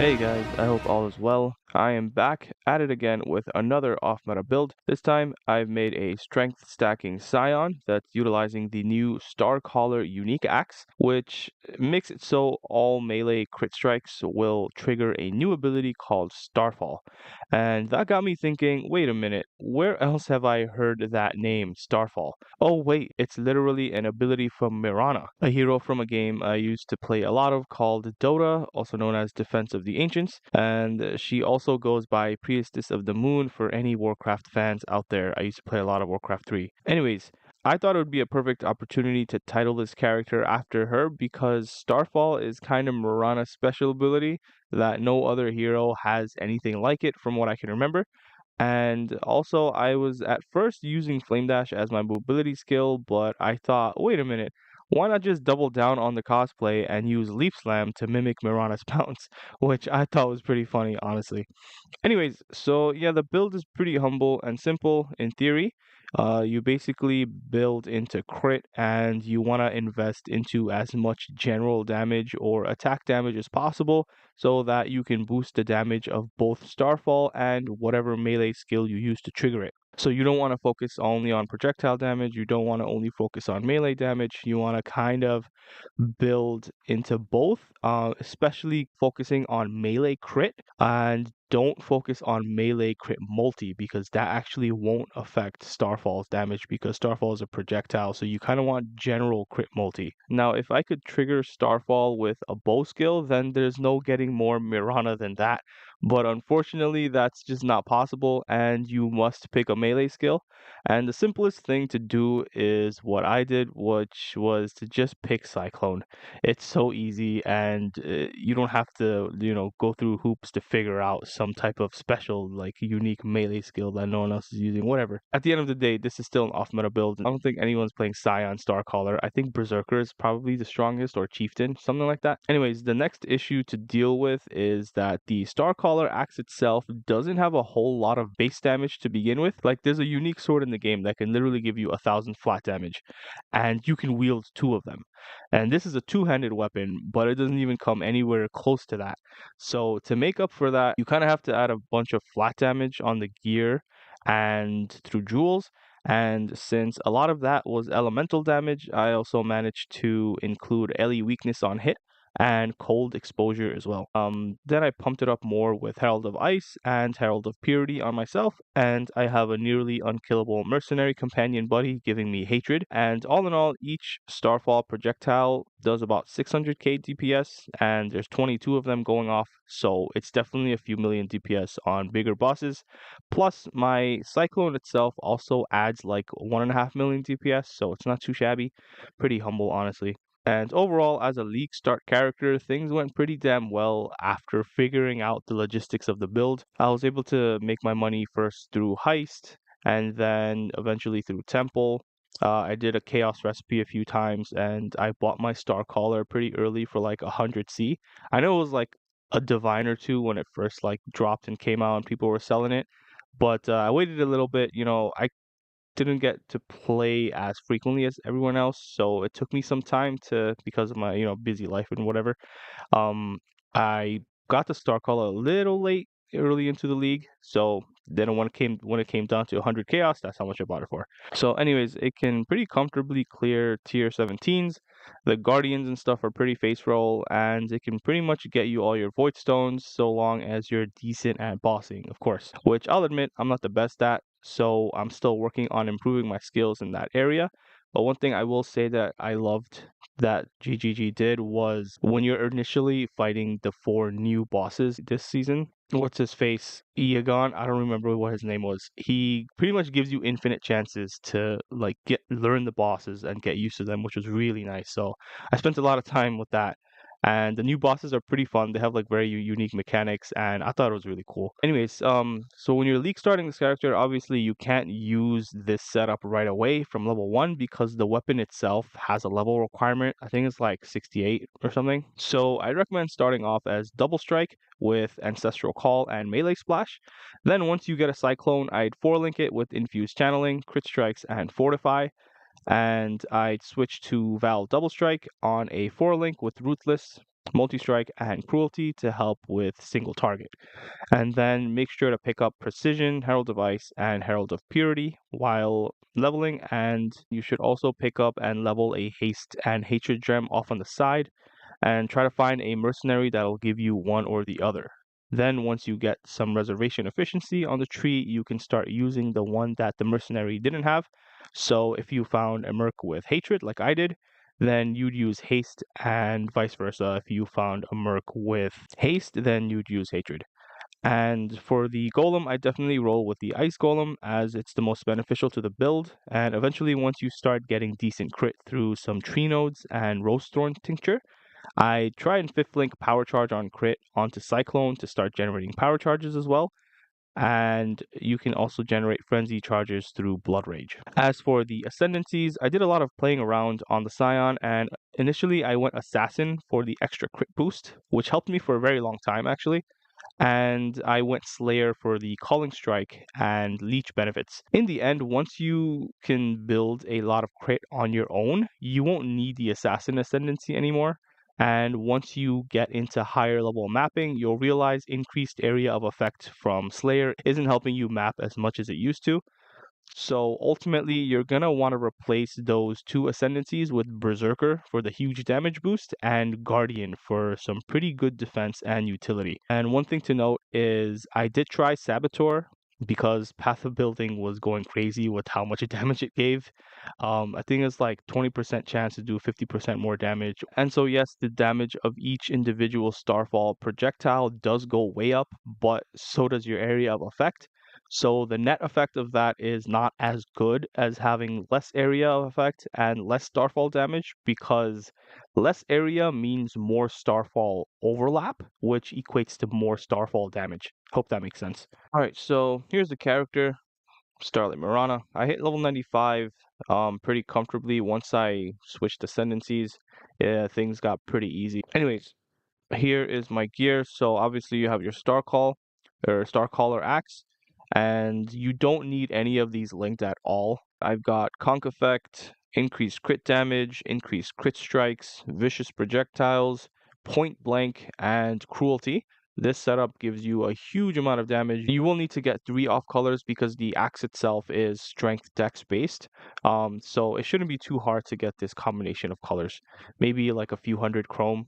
Hey guys, I hope all is well. I am back at it again with another off-meta build. This time I've made a Strength Stacking Scion that's utilizing the new Starcaller unique axe, which makes it so all melee crit strikes will trigger a new ability called Starfall. And that got me thinking, wait a minute, where else have I heard that name, Starfall? Oh wait, it's literally an ability from Mirana, a hero from a game I used to play a lot of called Dota, also known as Defense of the Ancients, and she also goes by Priestess of the Moon for any Warcraft fans out there. I used to play a lot of Warcraft 3. Anyways, I thought it would be a perfect opportunity to title this character after her because Starfall is kind of Mirana's special ability that no other hero has anything like it from what I can remember. And also, I was at first using Flame Dash as my mobility skill, but I thought, wait a minute, why not just double down on the cosplay and use Leaf Slam to mimic Mirana's bounce, which I thought was pretty funny, honestly. Anyways, so yeah, the build is pretty humble and simple in theory. You basically build into crit and you want to invest into as much general damage or attack damage as possible so that you can boost the damage of both Starfall and whatever melee skill you use to trigger it. So you don't want to focus only on projectile damage, you don't want to only focus on melee damage, you want to kind of build into both, especially focusing on melee crit and don't focus on melee crit multi because that actually won't affect Starfall's damage because Starfall is a projectile, so you kind of want general crit multi. Now, if I could trigger Starfall with a bow skill, then there's no getting more Mirana than that. But unfortunately, that's just not possible, and you must pick a melee skill. And the simplest thing to do is what I did, which was to just pick Cyclone. It's so easy, and you don't have to, go through hoops to figure out some type of special, like unique melee skill that no one else is using. Whatever. At the end of the day, this is still an off-meta build. I don't think anyone's playing Scion, Starcaller. I think Berserker is probably the strongest, or Chieftain, something like that. Anyways, the next issue to deal with is that the Starcaller axe itself doesn't have a whole lot of base damage to begin with. Like, there's a unique sword in the game that can literally give you 1,000 flat damage, and you can wield two of them. And this is a two-handed weapon, but it doesn't even come anywhere close to that. So to make up for that, you kind of have to add a bunch of flat damage on the gear and through jewels. And since a lot of that was elemental damage, I also managed to include LE weakness on hit and cold exposure as well. Then I pumped it up more with Herald of Ice and Herald of Purity on myself, and I have a nearly unkillable mercenary companion buddy giving me hatred. And all in all, each Starfall projectile does about 600k DPS, and there's 22 of them going off, so it's definitely a few million DPS on bigger bosses. Plus, my Cyclone itself also adds like 1.5 million DPS, so it's not too shabby. Pretty humble, honestly. And overall, as a Leaguestart character, things went pretty damn well after figuring out the logistics of the build. I was able to make my money first through Heist, and then eventually through Temple. I did a Chaos recipe a few times, and I bought my Starcaller pretty early for like 100C. I know it was like a divine or two when it first like dropped and came out and people were selling it, but I waited a little bit. I didn't get to play as frequently as everyone else, so it took me some time to because of my busy life and whatever. I got the Star Call a little late early into the league, so then when it came down to 100 chaos, that's how much I bought it for. So, anyways, it can pretty comfortably clear tier 17s. The guardians and stuff are pretty face roll, and it can pretty much get you all your void stones so long as you're decent at bossing, of course. Which I'll admit I'm not the best at, so I'm still working on improving my skills in that area. But one thing I will say that I loved that GGG did was when you're initially fighting the four new bosses this season. What's his face? Iagon. I don't remember what his name was. He pretty much gives you infinite chances to like learn the bosses and get used to them, which was really nice. So I spent a lot of time with that. And the new bosses are pretty fun. They have like very unique mechanics, and I thought it was really cool. Anyways, so when you're league starting this character, obviously you can't use this setup right away from level 1 because the weapon itself has a level requirement. I think it's like 68 or something. So I recommend starting off as double strike with ancestral call and melee splash. Then once you get a cyclone, I'd 4-link it with infused channeling, crit strikes, and fortify, and I'd switch to Val Double Strike on a 4-link with Ruthless. multi-strike, and cruelty to help with single target. And then make sure to pick up Precision, Herald of Ice, and Herald of Purity while leveling. And you should also pick up and level a Haste and Hatred gem off on the side and try to find a mercenary that'll give you one or the other. Then, once you get some reservation efficiency on the tree, you can start using the one that the mercenary didn't have. So, if you found a merc with hatred, like I did, then you'd use haste, and vice versa. If you found a merc with haste, then you'd use hatred. And for the golem, I definitely roll with the ice golem as it's the most beneficial to the build. And eventually, once you start getting decent crit through some tree nodes and rose thorn tincture, I try and fifth link power charge on crit onto Cyclone to start generating power charges as well. And you can also generate frenzy charges through Blood Rage. As for the Ascendencies, I did a lot of playing around on the Scion, and initially I went Assassin for the extra crit boost, which helped me for a very long time actually. And I went Slayer for the Calling Strike and Leech benefits. In the end, once you can build a lot of crit on your own, you won't need the Assassin Ascendancy anymore. And once you get into higher level mapping, you'll realize increased area of effect from Slayer isn't helping you map as much as it used to. So ultimately, you're gonna want to replace those two Ascendancies with Berserker for the huge damage boost and Guardian for some pretty good defense and utility. And one thing to note is I did try Saboteur because Path of Building was going crazy with how much damage it gave. I think it's like 20% chance to do 50% more damage. And so yes, the damage of each individual Starfall projectile does go way up, but so does your area of effect. So the net effect of that is not as good as having less area of effect and less starfall damage because less area means more starfall overlap, which equates to more starfall damage. Hope that makes sense. All right, so here's the character, Starlight Mirana. I hit level 95 pretty comfortably once I switched ascendancies. Yeah, things got pretty easy. Anyways, here is my gear. So obviously you have your Starcaller axe, and you don't need any of these linked at all. I've got Conk Effect, increased crit damage, increased crit strikes, vicious projectiles, point blank, and cruelty. This setup gives you a huge amount of damage. You will need to get 3 off colors because the axe itself is strength dex based. So it shouldn't be too hard to get this combination of colors. Maybe like a few hundred chrome,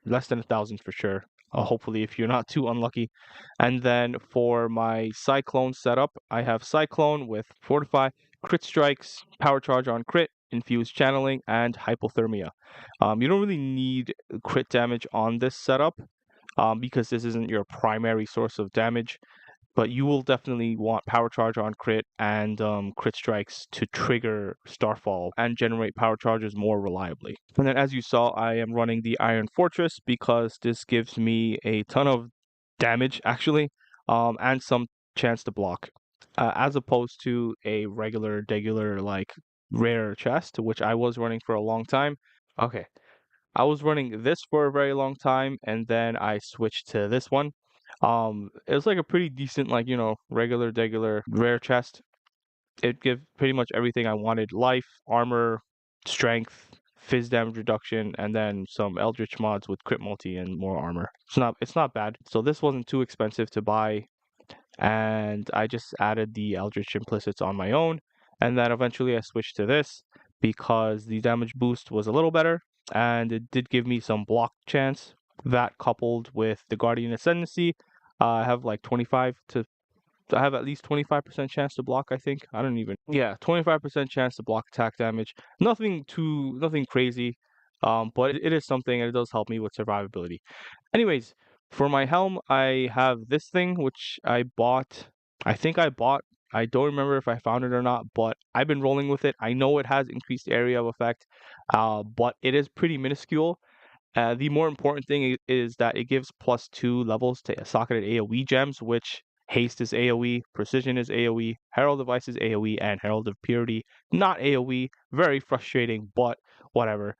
less than 1,000 for sure. Hopefully, if you're not too unlucky. And then for my Cyclone setup, I have Cyclone with Fortify, Crit Strikes, Power Charge on Crit, Infused Channeling, and Hypothermia. You don't really need crit damage on this setup because this isn't your primary source of damage, but you will definitely want Power Charge on crit and crit strikes to trigger Starfall and generate power charges more reliably. And then as you saw, I am running the Iron Fortress because this gives me a ton of damage actually, and some chance to block, as opposed to a regular like rare chest, which I was running for a long time. Okay, I was running this for a very long time, and then I switched to this one. It was like a pretty decent, like, regular rare chest. It gives pretty much everything I wanted: life, armor, strength, fizz damage reduction, and then some eldritch mods with crit multi and more armor. It's not bad. So this wasn't too expensive to buy, and I just added the Eldritch Implicits on my own, and then eventually I switched to this because the damage boost was a little better, and it did give me some block chance. That coupled with the Guardian Ascendancy, I have like 25 to I have at least 25% chance to block, I think. I don't even. Yeah, 25% chance to block attack damage. Nothing crazy. But it is something, and it does help me with survivability. Anyways, for my helm, I have this thing which I bought. I think I bought. I don't remember if I found it or not, but I've been rolling with it. I know it has increased area of effect, but it is pretty minuscule. The more important thing is that it gives +2 levels to socketed AoE gems, which Haste is AoE, Precision is AoE, Herald of Ice is AoE, and Herald of Purity not AoE. Very frustrating, but whatever.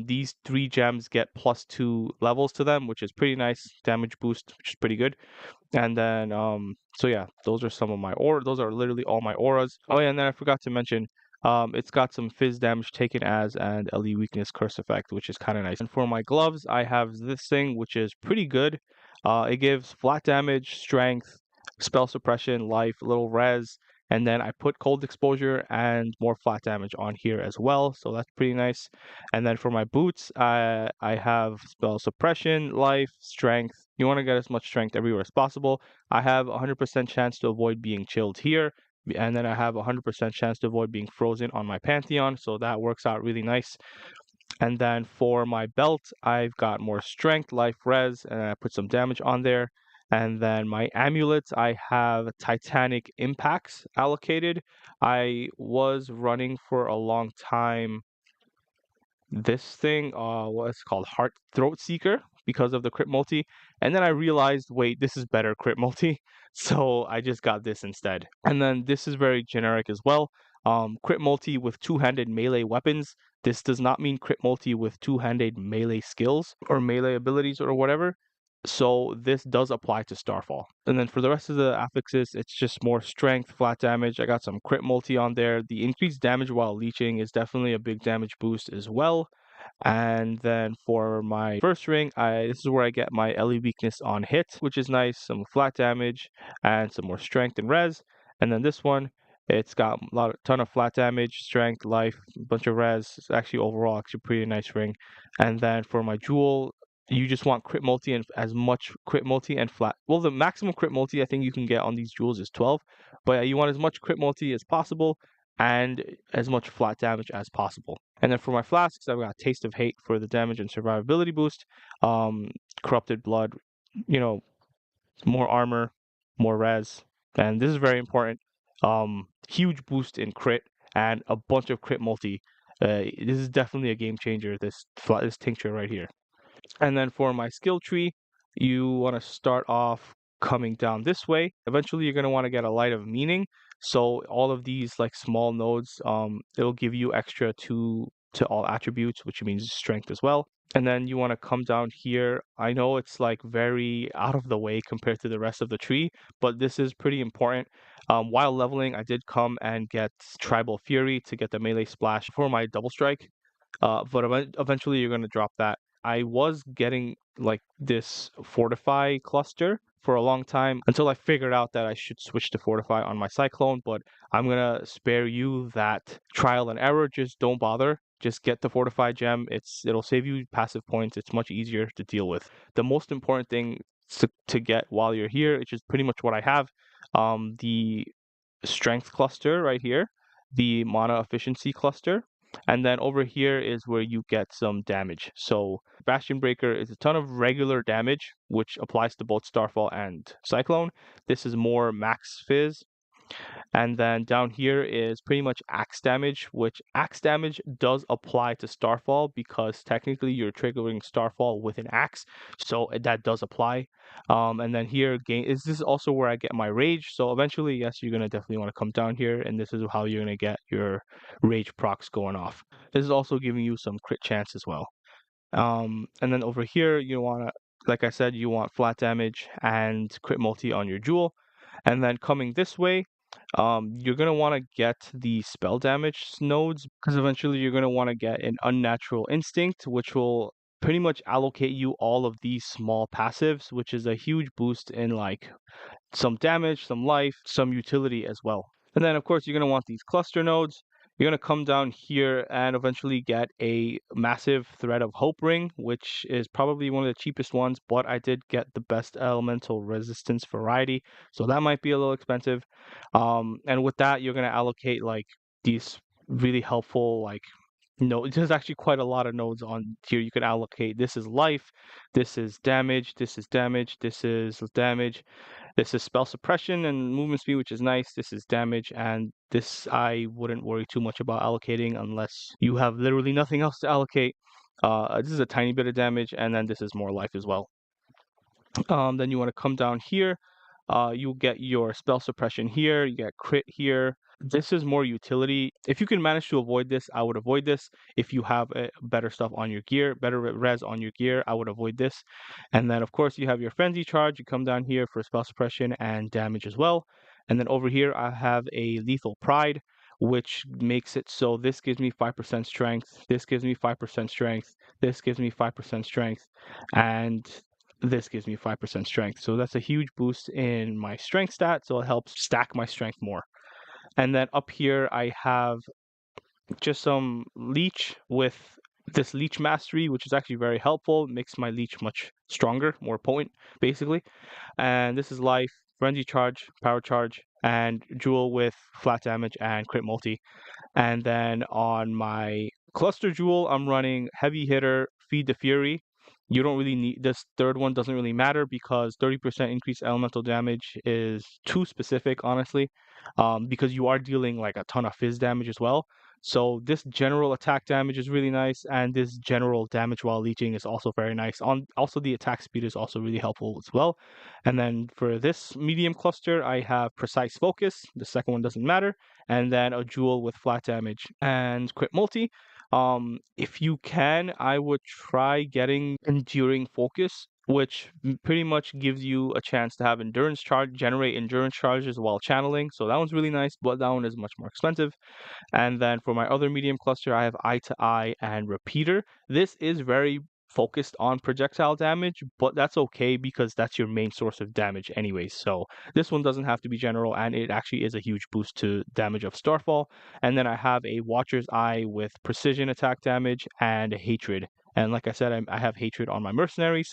These 3 gems get +2 levels to them, which is pretty nice damage boost, which is pretty good. And then, so yeah, those are some of my aura. Those are literally all my auras. Oh yeah, and then I forgot to mention, It's got some fizz damage taken as and LE weakness curse effect, which is kind of nice. And for my gloves, I have this thing, which is pretty good. It gives flat damage, strength, spell suppression, life, little res, and then I put cold exposure and more flat damage on here as well, so that's pretty nice. And then for my boots, I have spell suppression, life, strength. You want to get as much strength everywhere as possible. I have 100% chance to avoid being chilled here, and then I have 100% chance to avoid being frozen on my Pantheon, so that works out really nice. And then for my belt, I've got more strength, life, res, and I put some damage on there. And then my amulets, I have titanic impacts allocated. I was running for a long time this thing, what's called Heart Throat Seeker because of the crit multi. And then I realized, wait, this is better crit multi. So I just got this instead. And then this is very generic as well. Crit multi with two-handed melee weapons. This does not mean crit multi with two-handed melee skills or melee abilities or whatever. So this does apply to Starfall. And then for the rest of the affixes, it's just more strength, flat damage. I got some crit multi on there. The increased damage while leeching is definitely a big damage boost as well. And then for my first ring, this is where I get my LE weakness on hit, which is nice. Some flat damage and some more strength and res. And then this one, it's got ton of flat damage, strength, life, a bunch of res. It's actually overall actually pretty nice ring. And then for my jewel, you just want crit multi and as much crit multi and flat. Well, the maximum crit multi I think you can get on these jewels is 12, but you want as much crit multi as possible and as much flat damage as possible. And then for my flasks, I've got Taste of Hate for the damage and survivability boost, Corrupted Blood, you know, more armor, more res, and this is very important. Huge boost in crit and a bunch of crit multi. This is definitely a game changer. This tincture right here. And then for my skill tree, you want to start off coming down this way. Eventually, you're going to want to get a Light of Meaning. So all of these like small nodes, it'll give you extra to all attributes, which means strength as well. And then you want to come down here. I know it's like very out of the way compared to the rest of the tree, but this is pretty important. While leveling, I did come and get Tribal Fury to get the melee splash for my double strike. But eventually you're going to drop that. I was getting like this Fortify cluster for a long time until I figured out that I should switch to Fortify on my Cyclone, but I'm going to spare you that trial and error. Just don't bother. Just get the Fortify gem. It'll save you passive points. It's much easier to deal with. The most important thing to get while you're here, which is pretty much what I have, the strength cluster right here, the mana efficiency cluster, and then over here is where you get some damage. So Bastion Breaker is a ton of regular damage, which applies to both Starfall and Cyclone. This is more max fizz. And then down here is pretty much axe damage, which axe damage does apply to Starfall because technically you're triggering Starfall with an axe, so that does apply. And then here, this is also where I get my rage. So eventually, yes, you're gonna definitely want to come down here, and this is how you're gonna get your rage procs going off. This is also giving you some crit chance as well. And then over here, you wanna, like I said, you want flat damage and crit multi on your jewel. And then coming this way, you're going to want to get the spell damage nodes because eventually you're going to want to get an unnatural instinct, which will pretty much allocate you all of these small passives, which is a huge boost in like some damage, some life, some utility as well. And then, of course, you're going to want these cluster nodes. You're going to come down here and eventually get a massive Thread of Hope ring, which is probably one of the cheapest ones, but I did get the best elemental resistance variety, so that might be a little expensive. And with that, you're going to allocate like these really helpful like no, there's actually quite a lot of nodes on here you can allocate. This is life, this is damage, this is damage, this is damage, this is spell suppression and movement speed, which is nice. This is damage, and this I wouldn't worry too much about allocating unless you have literally nothing else to allocate. This is a tiny bit of damage, and then this is more life as well. Then you want to come down here. You'll get your spell suppression here. You get crit here. This is more utility. If you can manage to avoid this, I would avoid this. If you have better stuff on your gear, better res on your gear, I would avoid this. And then, of course, you have your frenzy charge. You come down here for spell suppression and damage as well. And then over here, I have a lethal pride, which makes it so this gives me 5% strength, this gives me 5% strength, this gives me 5% strength, and this gives me 5% strength. So that's a huge boost in my strength stat, so it helps stack my strength more. And then up here I have just some leech with this leech mastery, which is actually very helpful. It makes my leech much stronger, more potent, basically. And this is life, frenzy charge, power charge, and jewel with flat damage and crit multi. And then on my cluster jewel, I'm running heavy hitter, feed the fury. You don't really need this third one, doesn't really matter because 30% increased elemental damage is too specific, honestly, because you are dealing like a ton of fizz damage as well. So this general attack damage is really nice, and this general damage while leeching is also very nice. Also the attack speed is also really helpful as well. And then for this medium cluster, I have precise focus. The second one doesn't matter, and then a jewel with flat damage and crit multi. If you can, I would try getting enduring focus, which pretty much gives you a chance to have endurance charge, generate endurance charges while channeling. So that one's really nice, but that one is much more expensive. And then for my other medium cluster, I have Eye to Eye and Repeater. This is very focused on projectile damage, but that's okay because that's your main source of damage anyways. So this one doesn't have to be general, and it actually is a huge boost to damage of Starfall. And then I have a Watcher's Eye with precision attack damage and Hatred. And like I said, I have Hatred on my Mercenary,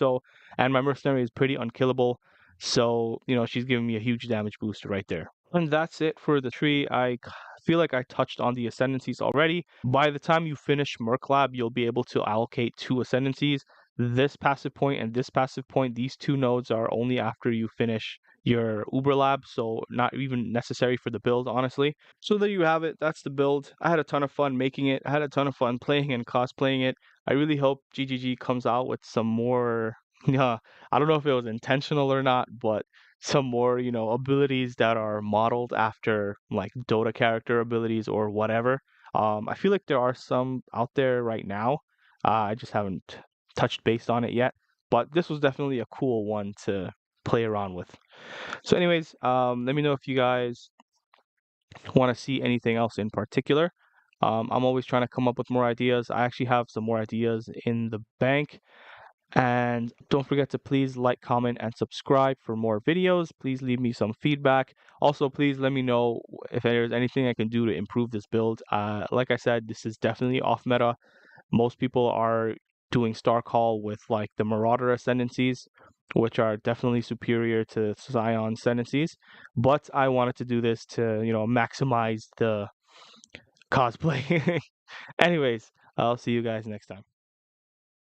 and my Mercenary is pretty unkillable. So, she's giving me a huge damage boost right there. And that's it for the tree. I feel like I touched on the Ascendencies already. By the time you finish Merc Lab, you'll be able to allocate 2 Ascendencies. This passive point and this passive point, these 2 nodes are only after you finish your Uber Lab, so not even necessary for the build, honestly. So there you have it. That's the build. I had a ton of fun making it. I had a ton of fun playing and cosplaying it. I really hope GGG comes out with some more. Yeah, I don't know if it was intentional or not, but some more, abilities that are modeled after like Dota character abilities or whatever. I feel like there are some out there right now. I just haven't touched base on it yet, but this was definitely a cool one to play around with. So, anyways, let me know if you guys want to see anything else in particular. I'm always trying to come up with more ideas. I actually have some more ideas in the bank. And don't forget to please like, comment, and subscribe for more videos. Please leave me some feedback. Also, please let me know if there's anything I can do to improve this build. Like I said, this is definitely off meta. Most people are doing Starcall with like the Marauder Ascendencies, which are definitely superior to Scion Ascendencies. But I wanted to do this to, maximize the cosplay. Anyways, I'll see you guys next time.